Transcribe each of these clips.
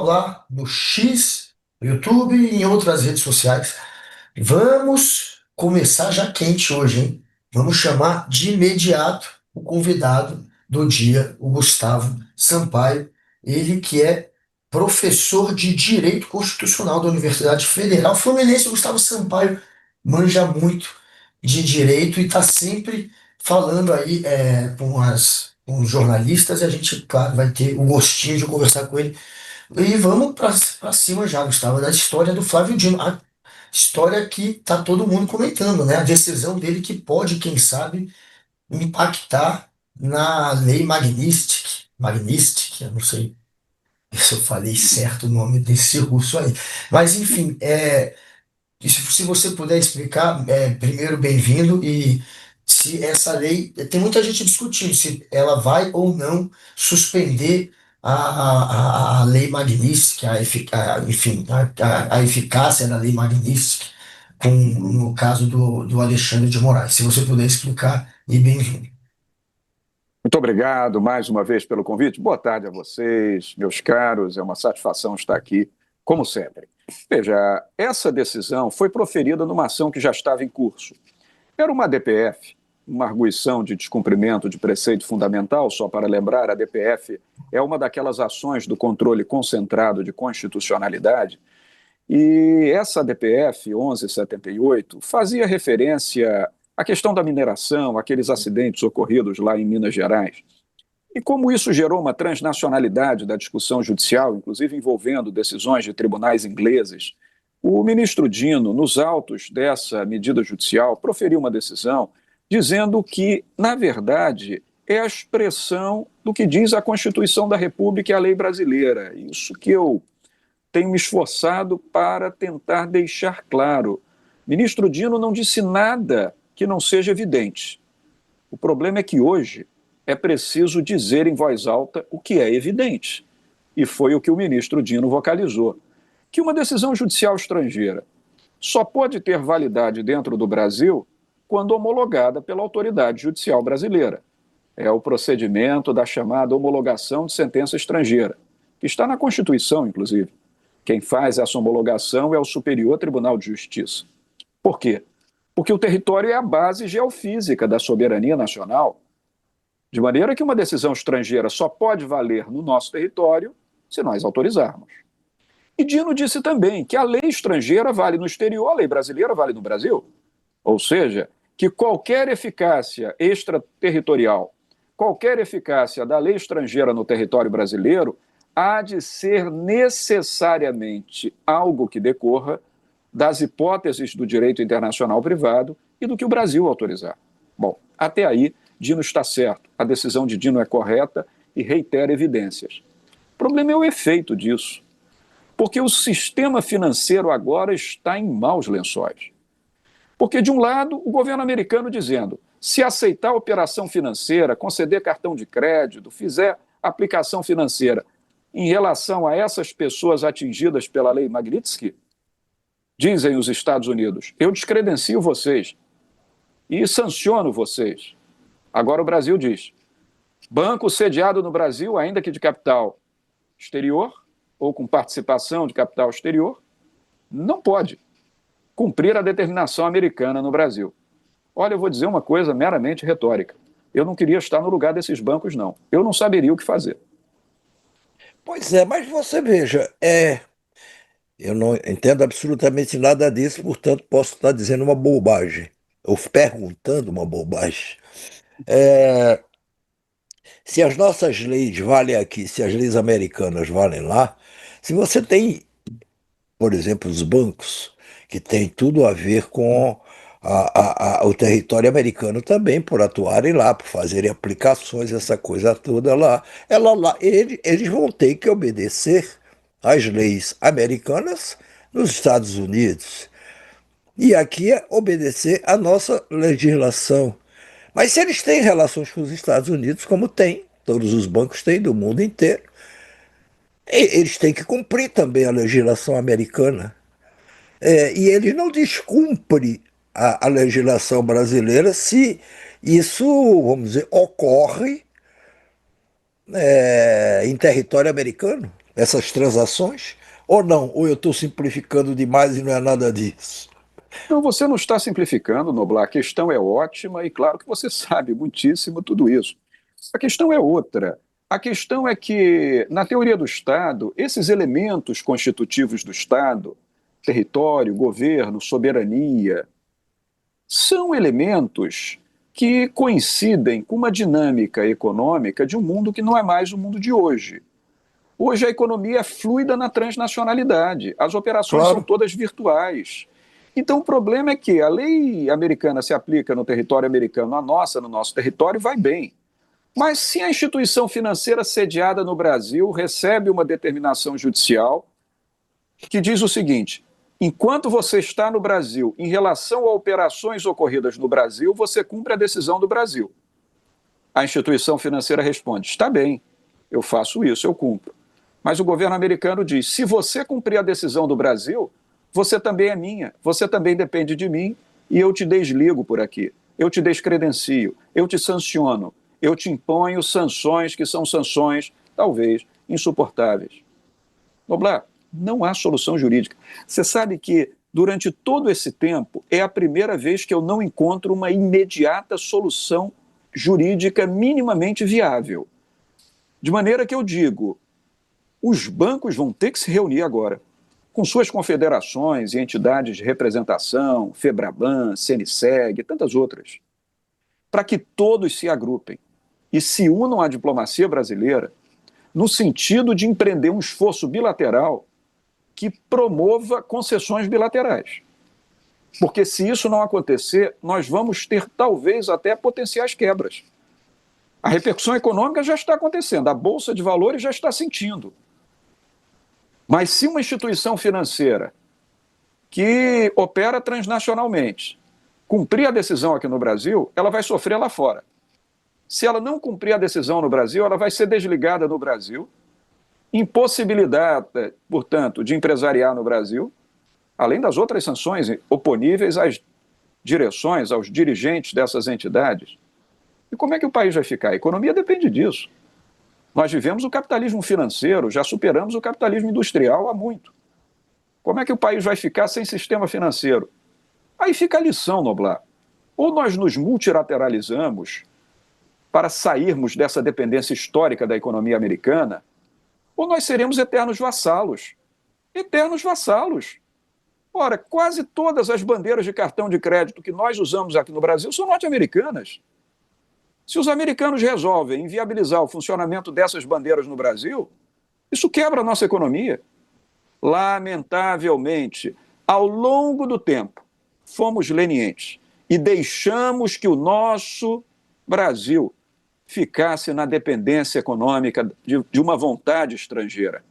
lá no X, no YouTube e em outras redes sociais. Vamos começar já quente hoje, hein? Vamos chamar de imediato o convidado do dia, o Gustavo Sampaio, ele que é professor de Direito Constitucional da Universidade Federal Fluminense. O Gustavo Sampaio manja muito de direito e está sempre falando aí com os jornalistas, e a gente, claro, vai ter o gostinho de conversar com ele. E vamos para cima já, Gustavo, da história do Flávio Dino. A história que tá todo mundo comentando, né? A decisão dele que pode, quem sabe, impactar na lei Magnistic, eu não sei se eu falei certo o nome desse russo aí. Mas, enfim, e se você puder explicar, primeiro, bem-vindo, e se essa lei, tem muita gente discutindo se ela vai ou não suspender a lei Magnitsky, enfim, a eficácia da lei Magnitsky, no caso do Alexandre de Moraes. Se você puder explicar, e bem-vindo. Muito obrigado mais uma vez pelo convite. Boa tarde a vocês, meus caros. É uma satisfação estar aqui, como sempre. Veja, essa decisão foi proferida numa ação que já estava em curso. Era uma DPF, uma arguição de descumprimento de preceito fundamental. Só para lembrar, a DPF é uma daquelas ações do controle concentrado de constitucionalidade. E essa DPF 1178 fazia referência à questão da mineração, aqueles acidentes ocorridos lá em Minas Gerais. E como isso gerou uma transnacionalidade da discussão judicial, inclusive envolvendo decisões de tribunais ingleses, o ministro Dino, nos autos dessa medida judicial, proferiu uma decisão dizendo que, na verdade, é a expressão do que diz a Constituição da República e a lei brasileira. Isso que eu tenho me esforçado para tentar deixar claro. Ministro Dino não disse nada que não seja evidente. O problema é que hoje é preciso dizer em voz alta o que é evidente. E foi o que o ministro Dino vocalizou. Que uma decisão judicial estrangeira só pode ter validade dentro do Brasil quando homologada pela autoridade judicial brasileira. É o procedimento da chamada homologação de sentença estrangeira, que está na Constituição, inclusive. Quem faz essa homologação é o Superior Tribunal de Justiça. Por quê? Porque o território é a base geofísica da soberania nacional, de maneira que uma decisão estrangeira só pode valer no nosso território se nós autorizarmos. E Dino disse também que a lei estrangeira vale no exterior, a lei brasileira vale no Brasil. Ou seja, que qualquer eficácia extraterritorial, qualquer eficácia da lei estrangeira no território brasileiro há de ser necessariamente algo que decorra das hipóteses do direito internacional privado e do que o Brasil autorizar. Bom, até aí, Dino está certo, a decisão de Dino é correta e reitera evidências. O problema é o efeito disso, porque o sistema financeiro agora está em maus lençóis. Porque, de um lado, o governo americano dizendo, se aceitar operação financeira, conceder cartão de crédito, fizer aplicação financeira em relação a essas pessoas atingidas pela lei Magnitsky, dizem os Estados Unidos, eu descredencio vocês e sanciono vocês. Agora o Brasil diz, banco sediado no Brasil, ainda que de capital exterior ou com participação de capital exterior, não pode cumprir a determinação americana no Brasil. Olha, eu vou dizer uma coisa meramente retórica. Eu não queria estar no lugar desses bancos, não. Eu não saberia o que fazer. Pois é, mas você veja, eu não entendo absolutamente nada disso, portanto posso estar dizendo uma bobagem, ou perguntando uma bobagem. É, se as nossas leis valem aqui, se as leis americanas valem lá, se você tem, por exemplo, os bancos, que tem tudo a ver com o território americano também, por atuarem lá, por fazerem aplicações, essa coisa toda lá, eles vão ter que obedecer às leis americanas nos Estados Unidos. E aqui é obedecer à nossa legislação. Mas se eles têm relações com os Estados Unidos, como tem, todos os bancos têm do mundo inteiro, eles têm que cumprir também a legislação americana. E eles não descumprem a legislação brasileira se isso, vamos dizer, ocorre em território americano. essas transações? Ou não? Ou eu estou simplificando demais e não é nada disso? Não, você não está simplificando, Noblar. A questão é ótima e claro que você sabe muitíssimo tudo isso. A questão é outra. A questão é que, na teoria do Estado, esses elementos constitutivos do Estado, território, governo, soberania, são elementos que coincidem com uma dinâmica econômica de um mundo que não é mais o mundo de hoje. Hoje a economia é fluida na transnacionalidade, as operações são Claro, todas virtuais. Então o problema é que a lei americana se aplica no território americano, a nossa no nosso território vai bem. Mas se a instituição financeira sediada no Brasil recebe uma determinação judicial que diz o seguinte: enquanto você está no Brasil, em relação a operações ocorridas no Brasil, você cumpre a decisão do Brasil. A instituição financeira responde: está bem, eu faço isso, eu cumpro. Mas o governo americano diz: se você cumprir a decisão do Brasil, você também é minha, você também depende de mim e eu te desligo por aqui, eu te descredencio, eu te sanciono, eu te imponho sanções que são sanções, talvez, insuportáveis. Noblar, não há solução jurídica. Você sabe que durante todo esse tempo é a primeira vez que eu não encontro uma imediata solução jurídica minimamente viável. De maneira que eu digo, os bancos vão ter que se reunir agora, com suas confederações e entidades de representação, Febraban, CNSEG e tantas outras, para que todos se agrupem e se unam à diplomacia brasileira no sentido de empreender um esforço bilateral que promova concessões bilaterais. Porque se isso não acontecer, nós vamos ter talvez até potenciais quebras. A repercussão econômica já está acontecendo, a Bolsa de Valores já está sentindo. Mas se uma instituição financeira que opera transnacionalmente cumprir a decisão aqui no Brasil, ela vai sofrer lá fora. Se ela não cumprir a decisão no Brasil, ela vai ser desligada no Brasil, impossibilitada, portanto, de empresariar no Brasil, além das outras sanções oponíveis às direções, aos dirigentes dessas entidades. E como é que o país vai ficar? A economia depende disso. Nós vivemos o capitalismo financeiro, já superamos o capitalismo industrial há muito. Como é que o país vai ficar sem sistema financeiro? Aí fica a lição, Noblar. Ou nós nos multilateralizamos para sairmos dessa dependência histórica da economia americana, ou nós seremos eternos vassalos. Eternos vassalos. Ora, quase todas as bandeiras de cartão de crédito que nós usamos aqui no Brasil são norte-americanas. Se os americanos resolvem inviabilizar o funcionamento dessas bandeiras no Brasil, isso quebra a nossa economia. Lamentavelmente, ao longo do tempo, fomos lenientes e deixamos que o nosso Brasil ficasse na dependência econômica de uma vontade estrangeira.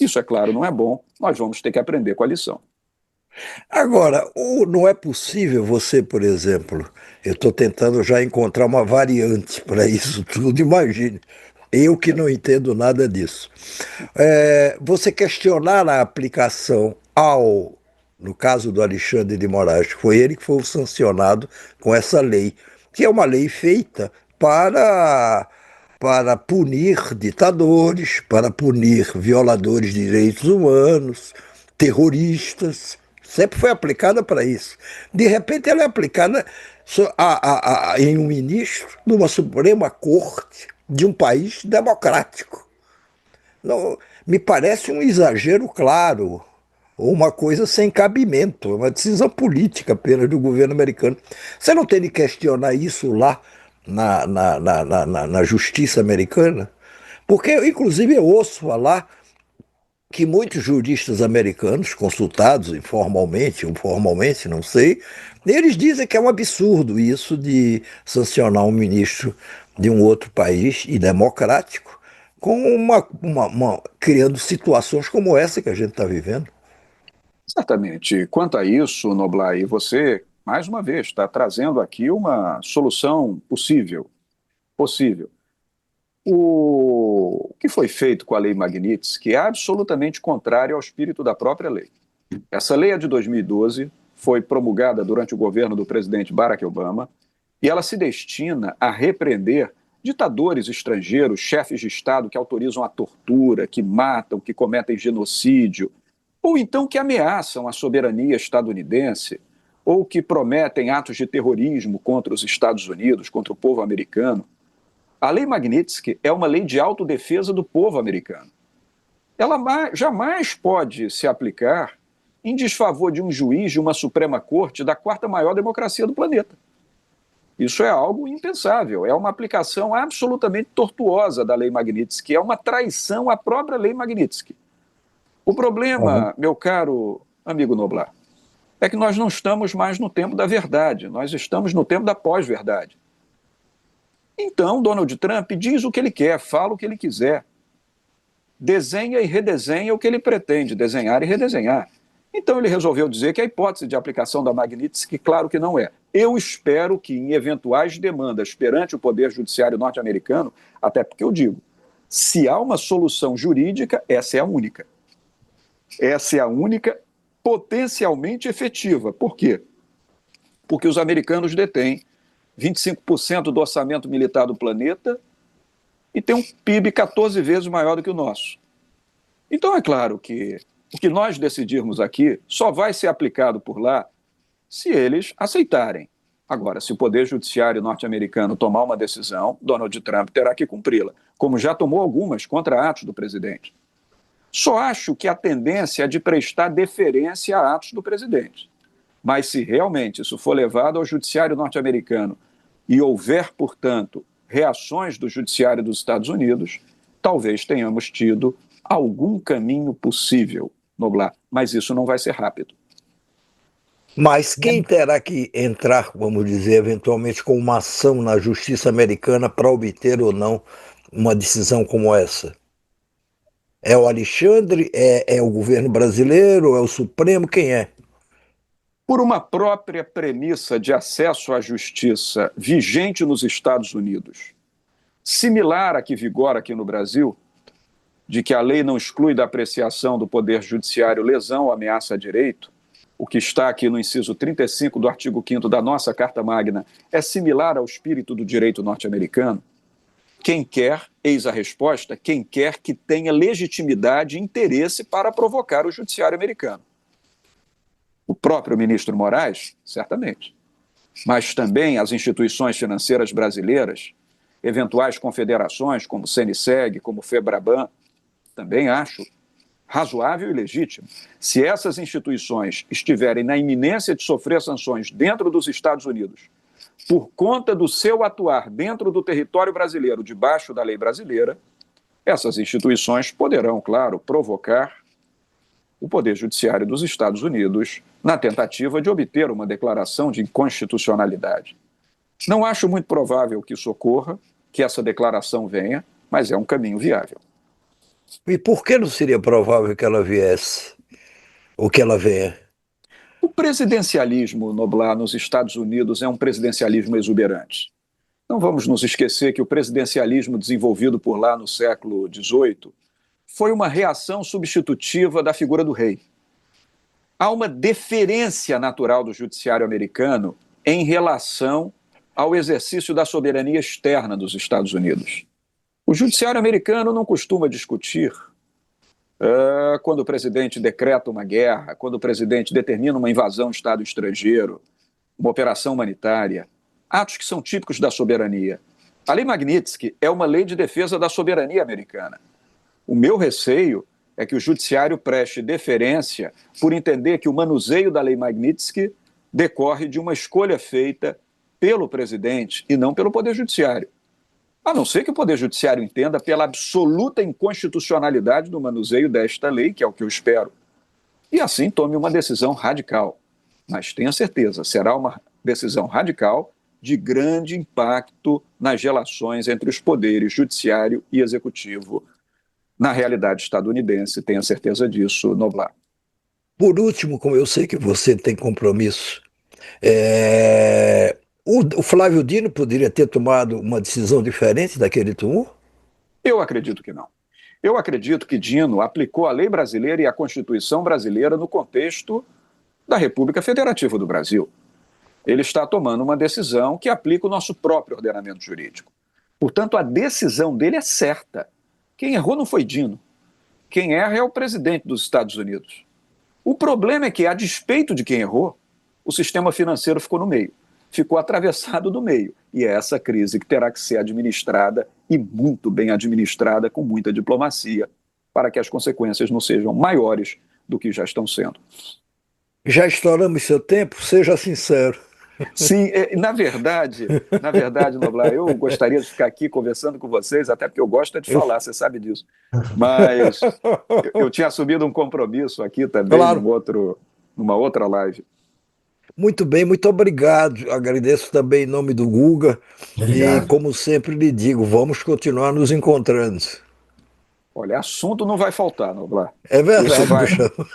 Isso, é claro, não é bom. Nós vamos ter que aprender com a lição. agora, não é possível você, por exemplo, eu estou tentando já encontrar uma variante para isso tudo, imagine. Eu que não entendo nada disso. Você questionar a aplicação no caso do Alexandre de Moraes, foi ele que foi o sancionado com essa lei, que é uma lei feita para punir ditadores, para punir violadores de direitos humanos, terroristas. Sempre foi aplicada para isso. De repente, ela é aplicada em um ministro de uma Suprema Corte de um país democrático. Não, me parece um exagero claro, ou uma coisa sem cabimento, uma decisão política apenas do governo americano. Você não tem de questionar isso lá na justiça americana? Porque, inclusive, eu ouço falar que muitos juristas americanos, consultados informalmente ou formalmente, não sei, eles dizem que é um absurdo isso de sancionar um ministro de um outro país e democrático com criando situações como essa que a gente está vivendo. Certamente. Quanto a isso, Noblar, e você, mais uma vez, está trazendo aqui uma solução possível. Possível. O que foi feito com a Lei Magnitsky é absolutamente contrário ao espírito da própria lei. Essa lei é de 2012, foi promulgada durante o governo do presidente Barack Obama, e ela se destina a repreender ditadores estrangeiros, chefes de Estado que autorizam a tortura, que matam, que cometem genocídio, ou então que ameaçam a soberania estadunidense, ou que prometem atos de terrorismo contra os Estados Unidos, contra o povo americano. A Lei Magnitsky é uma lei de autodefesa do povo americano. Ela jamais pode se aplicar em desfavor de um juiz de uma Suprema Corte da quarta maior democracia do planeta. Isso é algo impensável, é uma aplicação absolutamente tortuosa da Lei Magnitsky, é uma traição à própria Lei Magnitsky. O problema, meu caro amigo Noblar, é que nós não estamos mais no tempo da verdade, nós estamos no tempo da pós-verdade. Então, Donald Trump diz o que ele quer, fala o que ele quiser, desenha e redesenha o que ele pretende desenhar e redesenhar. Então ele resolveu dizer que a hipótese de aplicação da Magnitsky, claro que não é. Eu espero que em eventuais demandas perante o Poder Judiciário norte-americano, até porque eu digo, se há uma solução jurídica, essa é a única. Essa é a única potencialmente efetiva. Por quê? Porque os americanos detêm 25% do orçamento militar do planeta e têm um PIB 14 vezes maior do que o nosso. Então é claro que o que nós decidirmos aqui só vai ser aplicado por lá se eles aceitarem. Agora, se o Poder Judiciário norte-americano tomar uma decisão, Donald Trump terá que cumpri-la, como já tomou algumas contra atos do presidente. Só acho que a tendência é de prestar deferência a atos do presidente. Mas se realmente isso for levado ao Judiciário norte-americano e houver, portanto, reações do Judiciário dos Estados Unidos, talvez tenhamos tido algum caminho possível, Noblar, mas isso não vai ser rápido. Mas quem terá que entrar, vamos dizer, eventualmente com uma ação na justiça americana para obter ou não uma decisão como essa? É o Alexandre? É o governo brasileiro? É o Supremo? Quem é? Por uma própria premissa de acesso à justiça vigente nos Estados Unidos, similar à que vigora aqui no Brasil, de que a lei não exclui da apreciação do Poder Judiciário lesão ou ameaça a direito, o que está aqui no inciso 35 do artigo 5º da nossa Carta Magna é similar ao espírito do direito norte-americano. Quem quer, eis a resposta, quem quer que tenha legitimidade e interesse para provocar o judiciário americano. O próprio ministro Moraes, certamente. Mas também as instituições financeiras brasileiras, eventuais confederações como o CNSEG, como o FEBRABAN, também acho razoável e legítimo. Se essas instituições estiverem na iminência de sofrer sanções dentro dos Estados Unidos, por conta do seu atuar dentro do território brasileiro, debaixo da lei brasileira, essas instituições poderão, claro, provocar o Poder Judiciário dos Estados Unidos na tentativa de obter uma declaração de inconstitucionalidade. Não acho muito provável que isso ocorra, que essa declaração venha, mas é um caminho viável. E por que não seria provável que ela viesse? Ou que ela venha? O presidencialismo, Noblar, nos Estados Unidos é um presidencialismo exuberante. Não vamos nos esquecer que o presidencialismo desenvolvido por lá no século XVIII foi uma reação substitutiva da figura do rei. Há uma deferência natural do judiciário americano em relação ao exercício da soberania externa dos Estados Unidos. O judiciário americano não costuma discutir quando o presidente decreta uma guerra, quando o presidente determina uma invasão de Estado estrangeiro, uma operação humanitária, atos que são típicos da soberania. A Lei Magnitsky é uma lei de defesa da soberania americana. O meu receio é que o judiciário preste deferência por entender que o manuseio da Lei Magnitsky decorre de uma escolha feita pelo presidente e não pelo Poder Judiciário. A não ser que o Poder Judiciário entenda pela absoluta inconstitucionalidade do manuseio desta lei, que é o que eu espero, e assim tome uma decisão radical. Mas tenha certeza, será uma decisão radical de grande impacto nas relações entre os poderes judiciário e executivo na realidade estadunidense, tenha certeza disso, Noblar. Por último, como eu sei que você tem compromisso, o Flávio Dino poderia ter tomado uma decisão diferente daquele tomou? Eu acredito que não. Eu acredito que Dino aplicou a lei brasileira e a Constituição brasileira no contexto da República Federativa do Brasil. Ele está tomando uma decisão que aplica o nosso próprio ordenamento jurídico. Portanto, a decisão dele é certa. Quem errou não foi Dino. Quem erra é o presidente dos Estados Unidos. O problema é que, a despeito de quem errou, o sistema financeiro ficou no meio, ficou atravessado do meio. E é essa crise que terá que ser administrada, e muito bem administrada, com muita diplomacia, para que as consequências não sejam maiores do que já estão sendo. Já estouramos seu tempo? Seja sincero. Sim, na verdade, Noblar, eu gostaria de ficar aqui conversando com vocês, até porque eu gosto de Eu- falar, você sabe disso. Mas eu tinha assumido um compromisso aqui também, Claro. numa outra live. Muito bem, muito obrigado. Agradeço também em nome do Guga. E, Obrigado. como sempre lhe digo, vamos continuar nos encontrando. Olha, assunto não vai faltar, Noblar. É Isso verdade, vai, Gustavo.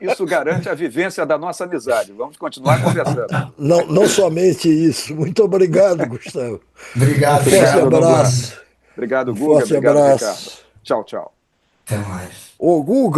isso garante a vivência da nossa amizade. Vamos continuar conversando. Não, não somente isso. Muito obrigado, Gustavo. Um Obrigado, forte Obrigado, obrigado, Noblar. Guga. abraço. Obrigado, Um Guga. forte Obrigado, Ricardo. abraço. Tchau, tchau. Até mais. Ô, Guga.